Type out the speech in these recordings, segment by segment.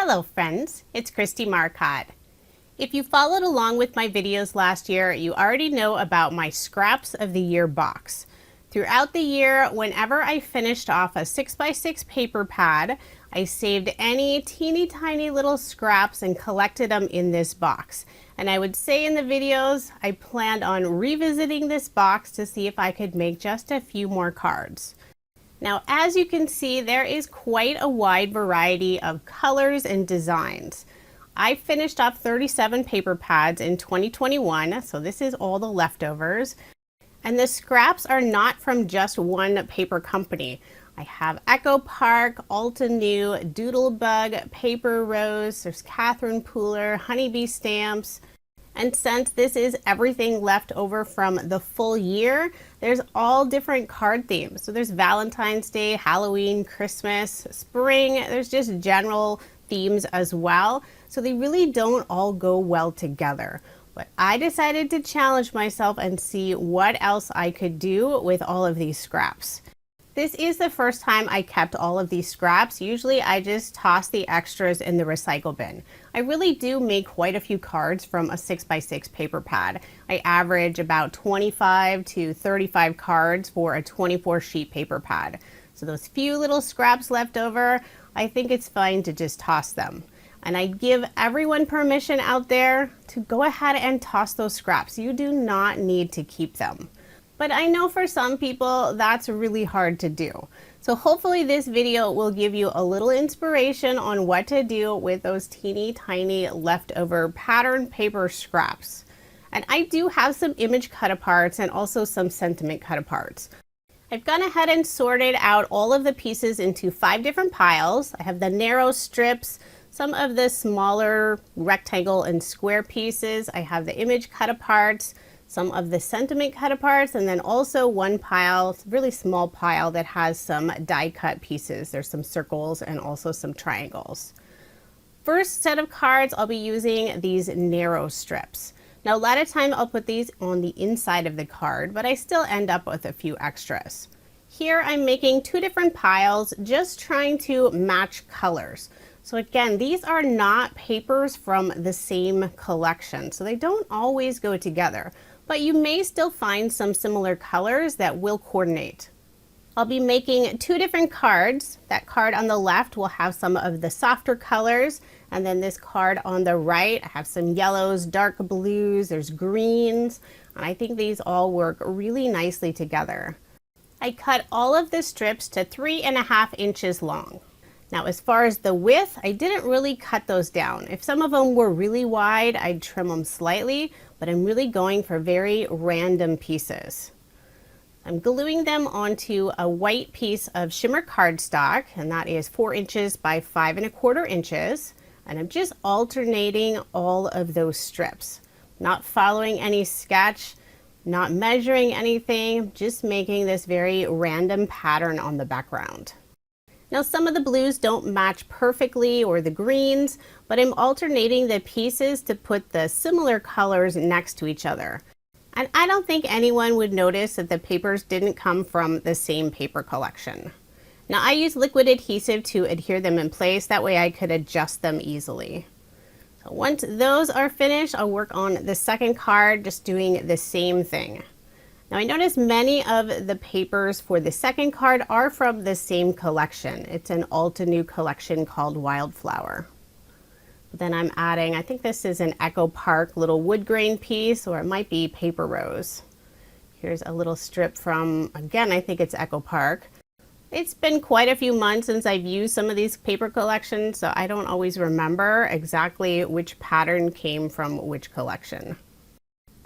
Hello friends, it's Kristie Marcotte. If you followed along with my videos last year, you already know about my Scraps of the Year box. Throughout the year, whenever I finished off a 6x6 paper pad, I saved any teeny tiny little scraps and collected them in this box. And I would say in the videos, I planned on revisiting this box to see if I could make just a few more cards. Now, as you can see, there is quite a wide variety of colors and designs. I finished off 37 paper pads in 2021, so this is all the leftovers. And the scraps are not from just one paper company. I have Opaque, Alta New, Doodlebug, Paper Rose, there's Catherine Pooler, Honeybee Stamps. And since this is everything left over from the full year, there's all different card themes. So there's Valentine's Day, Halloween, Christmas, spring, there's just general themes as well. So they really don't all go well together. But I decided to challenge myself and see what else I could do with all of these scraps. This is the first time I kept all of these scraps. Usually I just toss the extras in the recycle bin. I really do make quite a few cards from a 6x6 paper pad. I average about 25 to 35 cards for a 24 sheet paper pad. So those few little scraps left over, I think it's fine to just toss them. And I give everyone permission out there to go ahead and toss those scraps. You do not need to keep them. But I know for some people that's really hard to do. So hopefully this video will give you a little inspiration on what to do with those teeny tiny leftover pattern paper scraps. And I do have some image cut aparts and also some sentiment cut aparts. I've gone ahead and sorted out all of the pieces into 5 different piles. I have the narrow strips, some of the smaller rectangle and square pieces. I have the image cut aparts, some of the sentiment cut aparts, and then also one pile, really small pile that has some die cut pieces. There's some circles and also some triangles. First set of cards, I'll be using these narrow strips. Now a lot of time I'll put these on the inside of the card, but I still end up with a few extras. Here I'm making 2 different piles, just trying to match colors. So again, these are not papers from the same collection, so they don't always go together. But you may still find some similar colors that will coordinate. I'll be making 2 different cards. That card on the left will have some of the softer colors, and then this card on the right, I have some yellows, dark blues, there's greens, and I think these all work really nicely together. I cut all of the strips to 3.5 inches long. Now as far as the width, I didn't really cut those down. If some of them were really wide, I'd trim them slightly, but I'm really going for very random pieces. I'm gluing them onto a white piece of Shimmer cardstock, and that is 4 inches by 5.25 inches. And I'm just alternating all of those strips. Not following any sketch, not measuring anything, just making this very random pattern on the background. Now some of the blues don't match perfectly, or the greens, but I'm alternating the pieces to put the similar colors next to each other. And I don't think anyone would notice that the papers didn't come from the same paper collection. Now I use liquid adhesive to adhere them in place, that way I could adjust them easily. So once those are finished, I'll work on the second card, just doing the same thing. Now I notice many of the papers for the second card are from the same collection. It's an Alta New collection called Wildflower. But then I'm adding, I think this is an Opaque little wood grain piece, or it might be Paper Rose. Here's a little strip from, again, I think it's Opaque. It's been quite a few months since I've used some of these paper collections, so I don't always remember exactly which pattern came from which collection.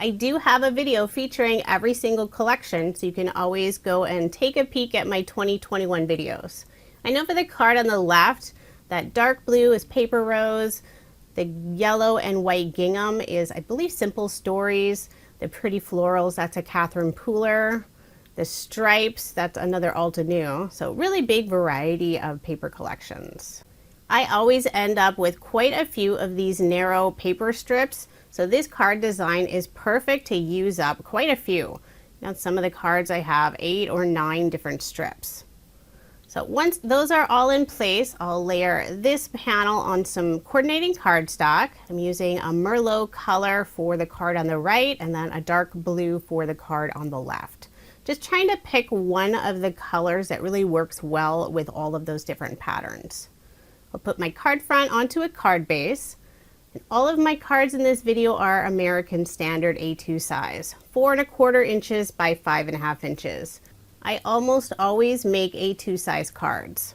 I do have a video featuring every single collection, so you can always go and take a peek at my 2021 videos. I know for the card on the left, that dark blue is Paper Rose, the yellow and white gingham is, I believe, Simple Stories, the pretty florals, that's a Catherine Pooler, the stripes, that's another Alta New, so really big variety of paper collections. I always end up with quite a few of these narrow paper strips, so this card design is perfect to use up quite a few. Now some of the cards I have 8 or 9 different strips. So once those are all in place, I'll layer this panel on some coordinating cardstock. I'm using a Merlot color for the card on the right and then a dark blue for the card on the left. Just trying to pick one of the colors that really works well with all of those different patterns. I'll put my card front onto a card base. And all of my cards in this video are American Standard A2 size, 4¼ inches by 5½ inches. I almost always make A2 size cards.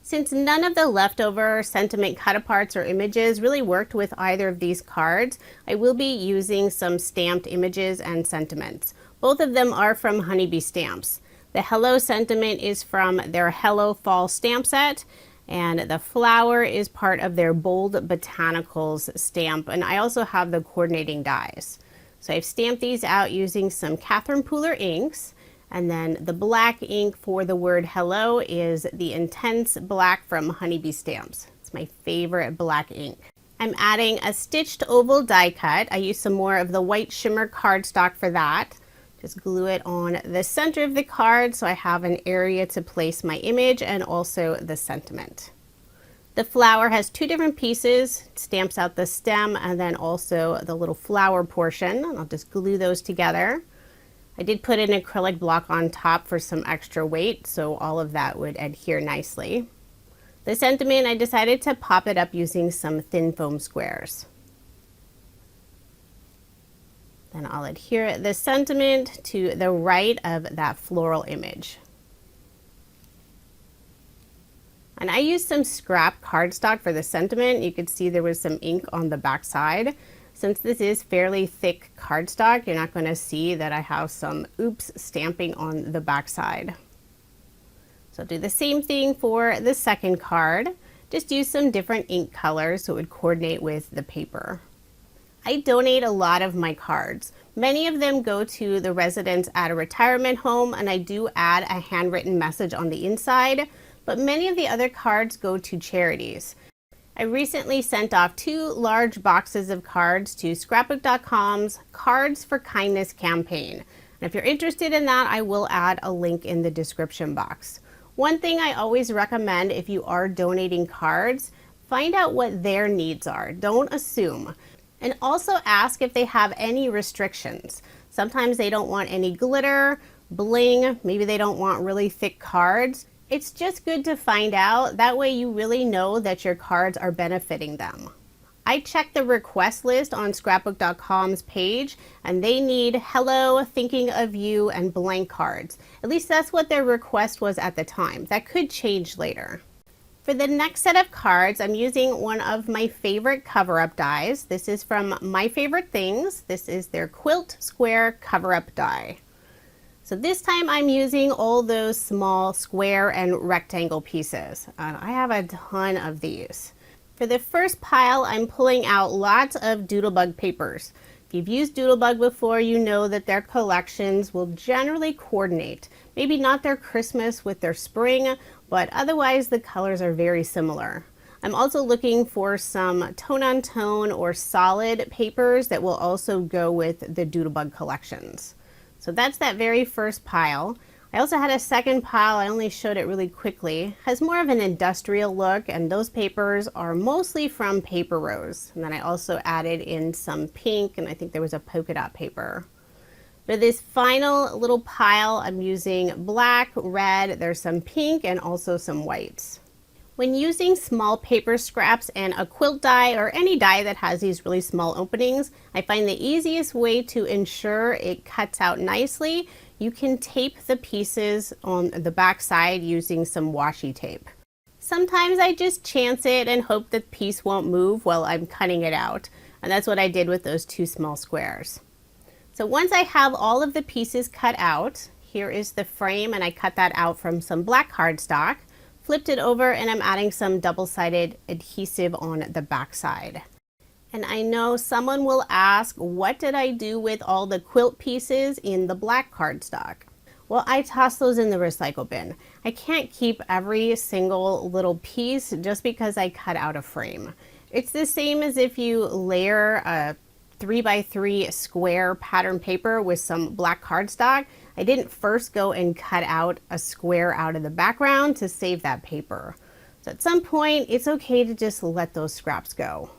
Since none of the leftover sentiment cut-aparts or images really worked with either of these cards, I will be using some stamped images and sentiments. Both of them are from Honeybee Stamps. The Hello sentiment is from their Hello Fall stamp set, and the flower is part of their Bold Botanicals stamp, and I also have the coordinating dies. So I've stamped these out using some Catherine Pooler inks. And then the black ink for the word hello is the Intense Black from Honeybee Stamps. It's my favorite black ink. I'm adding a stitched oval die cut. I use some more of the white shimmer cardstock for that. Just glue it on the center of the card so I have an area to place my image and also the sentiment. The flower has two different pieces. It stamps out the stem and then also the little flower portion. I'll just glue those together. I did put an acrylic block on top for some extra weight, so all of that would adhere nicely. The sentiment, I decided to pop it up using some thin foam squares. Then I'll adhere the sentiment to the right of that floral image. And I used some scrap cardstock for the sentiment. You could see there was some ink on the back side. Since this is fairly thick cardstock, you're not going to see that I have some oops stamping on the back side. So do the same thing for the second card. Just use some different ink colors so it would coordinate with the paper. I donate a lot of my cards. Many of them go to the residents at a retirement home, and I do add a handwritten message on the inside, but many of the other cards go to charities. I recently sent off 2 large boxes of cards to Scrapbook.com's Cards for Kindness campaign. And if you're interested in that, I will add a link in the description box. One thing I always recommend if you are donating cards, find out what their needs are. Don't assume. And also ask if they have any restrictions. Sometimes they don't want any glitter, bling, maybe they don't want really thick cards. It's just good to find out. That way you really know that your cards are benefiting them. I checked the request list on Scrapbook.com's page, and they need hello, thinking of you, and blank cards. At least that's what their request was at the time. That could change later. For the next set of cards, I'm using one of my favorite cover-up dies. This is from My Favorite Things. This is their Quilt Square cover-up die. So this time I'm using all those small square and rectangle pieces. I have a ton of these. For the first pile, I'm pulling out lots of Doodlebug papers. If you've used Doodlebug before, you know that their collections will generally coordinate. Maybe not their Christmas with their spring, but otherwise the colors are very similar. I'm also looking for some tone-on-tone or solid papers that will also go with the Doodlebug collections. So that's that very first pile. I also had a second pile, I only showed it really quickly. Has more of an industrial look, and those papers are mostly from Paper Rose. And then I also added in some pink, and I think there was a polka dot paper. For this final little pile, I'm using black, red, there's some pink, and also some whites. When using small paper scraps and a quilt die or any die that has these really small openings, I find the easiest way to ensure it cuts out nicely, you can tape the pieces on the back side using some washi tape. Sometimes I just chance it and hope the piece won't move while I'm cutting it out, and that's what I did with those 2 small squares. So once I have all of the pieces cut out, here is the frame, and I cut that out from some black cardstock. Flipped it over, and I'm adding some double-sided adhesive on the back side. And I know someone will ask, what did I do with all the quilt pieces in the black cardstock? Well, I toss those in the recycle bin. I can't keep every single little piece just because I cut out a frame. It's the same as if you layer a 3x3 square pattern paper with some black cardstock. I didn't first go and cut out a square out of the background to save that paper. So at some point, it's okay to just let those scraps go.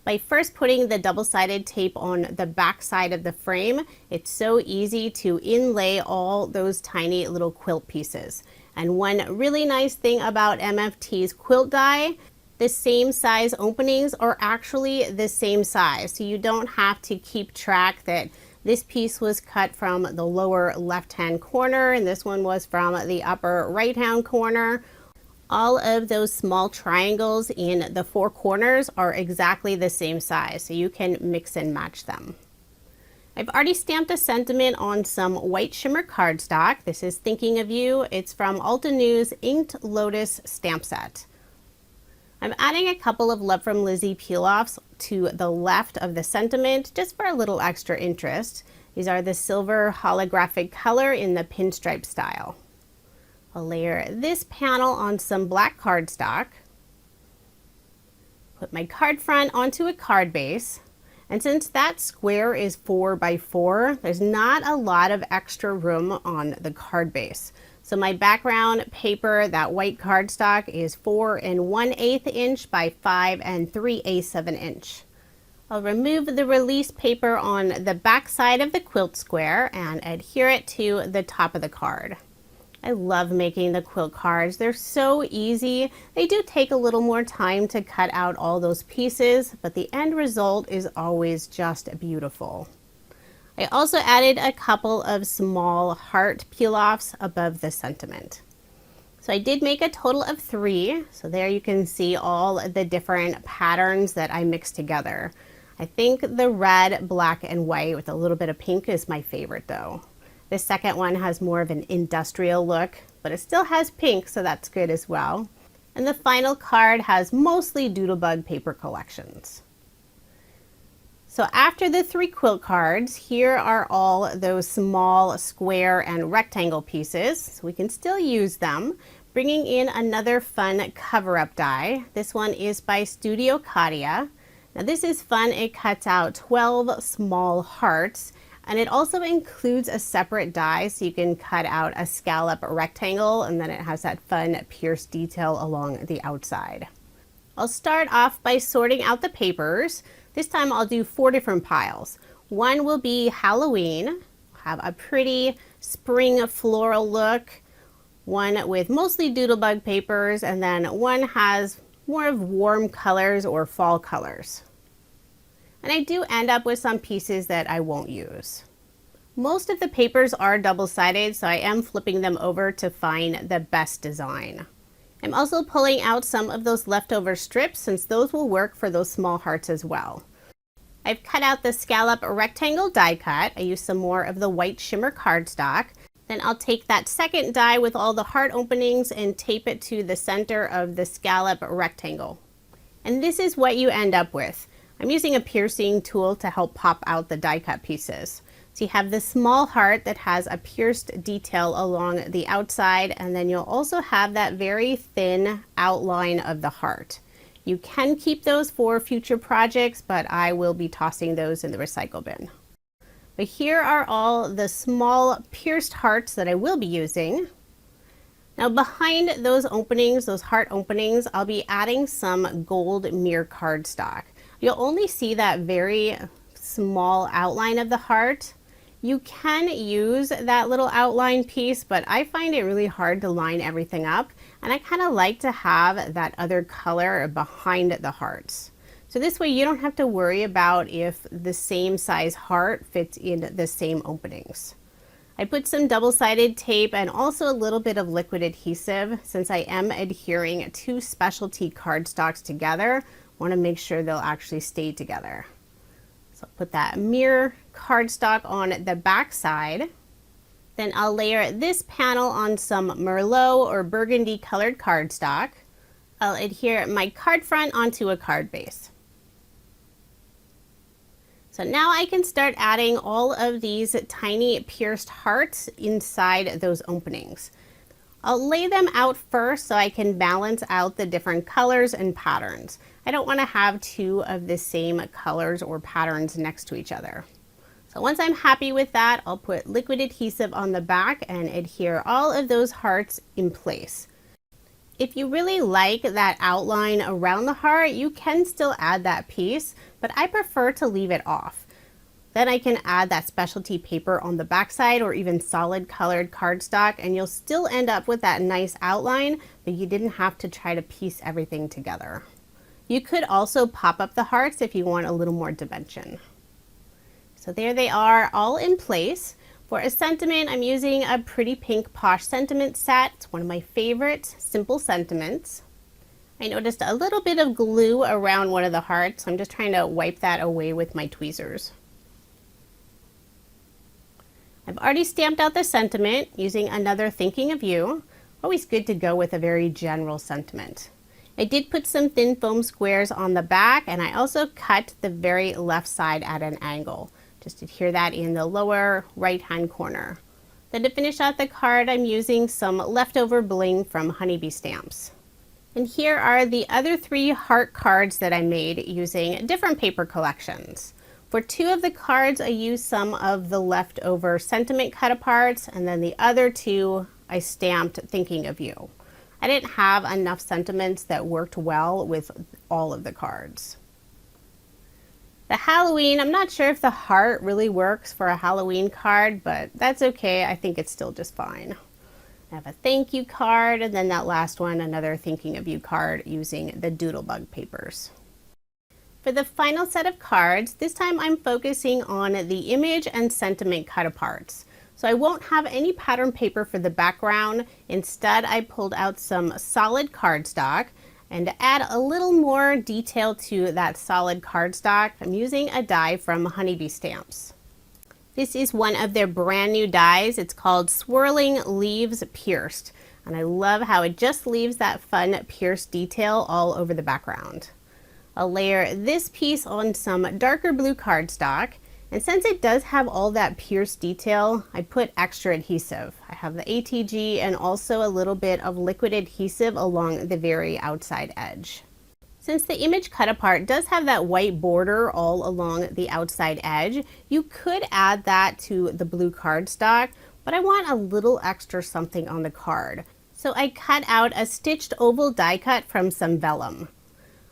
By first putting the double-sided tape on the back side of the frame, it's so easy to inlay all those tiny little quilt pieces. And one really nice thing about MFT's quilt die, the same size openings are actually the same size. So you don't have to keep track that this piece was cut from the lower left-hand corner and this one was from the upper right-hand corner. All of those small triangles in the four corners are exactly the same size, so you can mix and match them. I've already stamped a sentiment on some white shimmer cardstock. This is Thinking of You. It's from Altenews Inked Lotus stamp set. I'm adding a couple of Love from Lizi peel-offs to the left of the sentiment just for a little extra interest. These are the silver holographic color in the pinstripe style. I'll layer this panel on some black cardstock, put my card front onto a card base, and since that square is 4 by 4, there's not a lot of extra room on the card base. So my background paper, that white cardstock, is 4 1/8 inch by 5 3/8 of an inch. I'll remove the release paper on the back side of the quilt square and adhere it to the top of the card. I love making the quilt cards. They're so easy. They do take a little more time to cut out all those pieces, but the end result is always just beautiful. I also added a couple of small heart peel-offs above the sentiment. So I did make a total of 3. So there you can see all the different patterns that I mixed together. I think the red, black, and white with a little bit of pink is my favorite though. The second one has more of an industrial look, but it still has pink, so that's good as well. And the final card has mostly Doodlebug paper collections. So after the 3 quilt cards, here are all those small square and rectangle pieces. So we can still use them. Bringing in another fun cover-up die. This one is by Studio Katia. Now this is fun. It cuts out 12 small hearts. And it also includes a separate die so you can cut out a scallop rectangle and then it has that fun pierced detail along the outside. I'll start off by sorting out the papers. This time I'll do 4 different piles. One will be Halloween, have a pretty spring floral look. One with mostly Doodlebug papers and then one has more of warm colors or fall colors. And I do end up with some pieces that I won't use. Most of the papers are double-sided, so I am flipping them over to find the best design. I'm also pulling out some of those leftover strips since those will work for those small hearts as well. I've cut out the scallop rectangle die cut. I used some more of the white shimmer cardstock. Then I'll take that second die with all the heart openings and tape it to the center of the scallop rectangle. And this is what you end up with. I'm using a piercing tool to help pop out the die cut pieces. So you have this small heart that has a pierced detail along the outside, and then you'll also have that very thin outline of the heart. You can keep those for future projects, but I will be tossing those in the recycle bin. But here are all the small pierced hearts that I will be using. Now behind those openings, those heart openings, I'll be adding some gold mirror cardstock. You'll only see that very small outline of the heart. You can use that little outline piece, but I find it really hard to line everything up, and I kind of like to have that other color behind the hearts. So this way you don't have to worry about if the same size heart fits in the same openings. I put some double-sided tape and also a little bit of liquid adhesive since I am adhering 2 specialty cardstocks together. I want to make sure they'll actually stay together. So I'll put that mirror cardstock on the back side. Then I'll layer this panel on some Merlot or burgundy colored cardstock. I'll adhere my card front onto a card base. So now I can start adding all of these tiny pierced hearts inside those openings. I'll lay them out first so I can balance out the different colors and patterns. I don't want to have 2 of the same colors or patterns next to each other. So once I'm happy with that, I'll put liquid adhesive on the back and adhere all of those hearts in place. If you really like that outline around the heart, you can still add that piece, but I prefer to leave it off. Then I can add that specialty paper on the backside or even solid colored cardstock, and you'll still end up with that nice outline, but you didn't have to try to piece everything together. You could also pop up the hearts if you want a little more dimension. So there they are, all in place. For a sentiment, I'm using a Pretty Pink Posh sentiment set. It's one of my favorite simple sentiments. I noticed a little bit of glue around one of the hearts, so I'm just trying to wipe that away with my tweezers. I've already stamped out the sentiment using another Thinking of You. Always good to go with a very general sentiment. I did put some thin foam squares on the back, and I also cut the very left side at an angle. Just adhere that in the lower right hand corner. Then to finish out the card, I'm using some leftover bling from Honeybee Stamps. And here are the other 3 heart cards that I made using different paper collections. For 2 of the cards, I used some of the leftover sentiment cut aparts, and then the other 2 I stamped Thinking of You. I didn't have enough sentiments that worked well with all of the cards. The Halloween, I'm not sure if the heart really works for a Halloween card, but that's okay. I think it's still just fine. I have a thank you card, and then that last one, another Thinking of You card using the Doodlebug papers. For the final set of cards, this time I'm focusing on the image and sentiment cut aparts. So I won't have any pattern paper for the background. Instead, I pulled out some solid cardstock, and to add a little more detail to that solid cardstock, I'm using a die from Honeybee Stamps. This is one of their brand new dies. It's called Swirling Leaves Pierced, and I love how it just leaves that fun pierced detail all over the background. I'll layer this piece on some darker blue cardstock, and since it does have all that pierced detail, I put extra adhesive. I have the ATG and also a little bit of liquid adhesive along the very outside edge. Since the image cut apart does have that white border all along the outside edge, you could add that to the blue cardstock, but I want a little extra something on the card. So I cut out a stitched oval die cut from some vellum.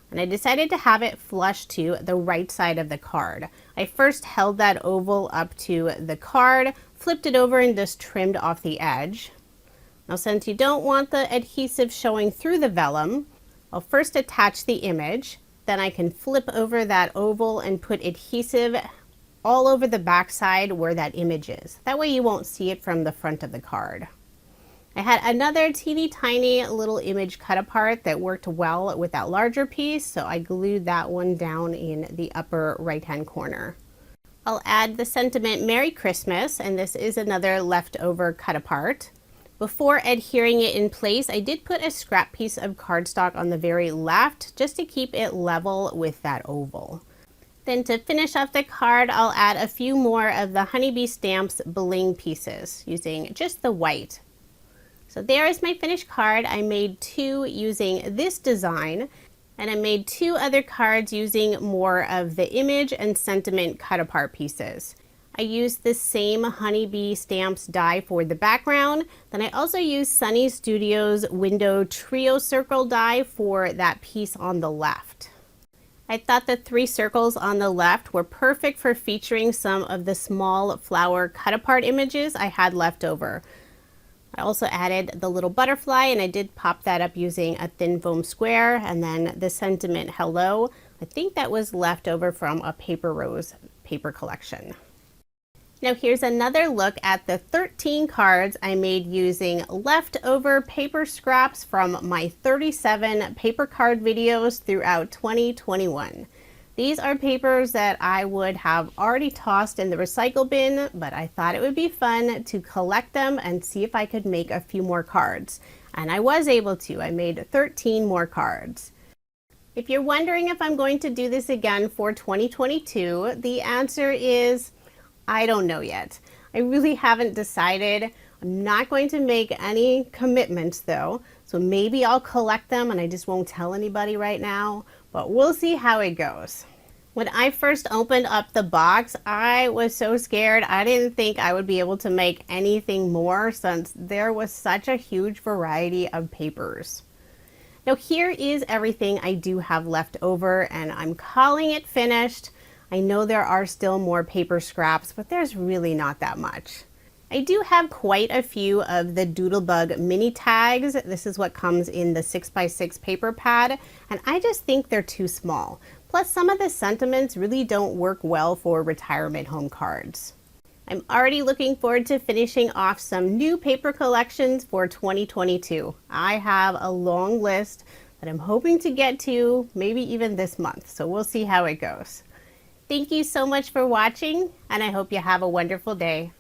And I decided to have it flush to the right side of the card. I first held that oval up to the card, flipped it over, and just trimmed off the edge. Now, since you don't want the adhesive showing through the vellum, I'll first attach the image, then I can flip over that oval and put adhesive all over the back side where that image is. That way you won't see it from the front of the card. I had another teeny tiny little image cut apart that worked well with that larger piece, so I glued that one down in the upper right hand corner. I'll add the sentiment Merry Christmas, and this is another leftover cut apart. Before adhering it in place, I did put a scrap piece of cardstock on the very left just to keep it level with that oval. Then to finish off the card, I'll add a few more of the Honeybee Stamps bling pieces using just the white. So there is my finished card. I made 2 using this design, and I made 2 other cards using more of the image and sentiment cut apart pieces. I used the same Honeybee Stamps die for the background. Then I also used Sunny Studios Window Trio Circle die for that piece on the left. I thought the 3 circles on the left were perfect for featuring some of the small flower cut apart images I had left over. I also added the little butterfly, and I did pop that up using a thin foam square, and then the sentiment hello. I think that was left over from a Paper Rose paper collection. Now here's another look at the 13 cards I made using leftover paper scraps from my 37 paper card videos throughout 2021. These are papers that I would have already tossed in the recycle bin, but I thought it would be fun to collect them and see if I could make a few more cards. And I was able to. I made 13 more cards. If you're wondering if I'm going to do this again for 2022, the answer is I don't know yet. I really haven't decided. I'm not going to make any commitments though, so maybe I'll collect them and I just won't tell anybody right now, but we'll see how it goes. When I first opened up the box, I was so scared. I didn't think I would be able to make anything more since there was such a huge variety of papers. Now here is everything I do have left over, and I'm calling it finished. I know there are still more paper scraps, but there's really not that much. I do have quite a few of the Doodlebug mini tags. This is what comes in the 6x6 paper pad, and I just think they're too small. Plus, some of the sentiments really don't work well for retirement home cards. I'm already looking forward to finishing off some new paper collections for 2022. I have a long list that I'm hoping to get to maybe even this month, so we'll see how it goes. Thank you so much for watching, and I hope you have a wonderful day.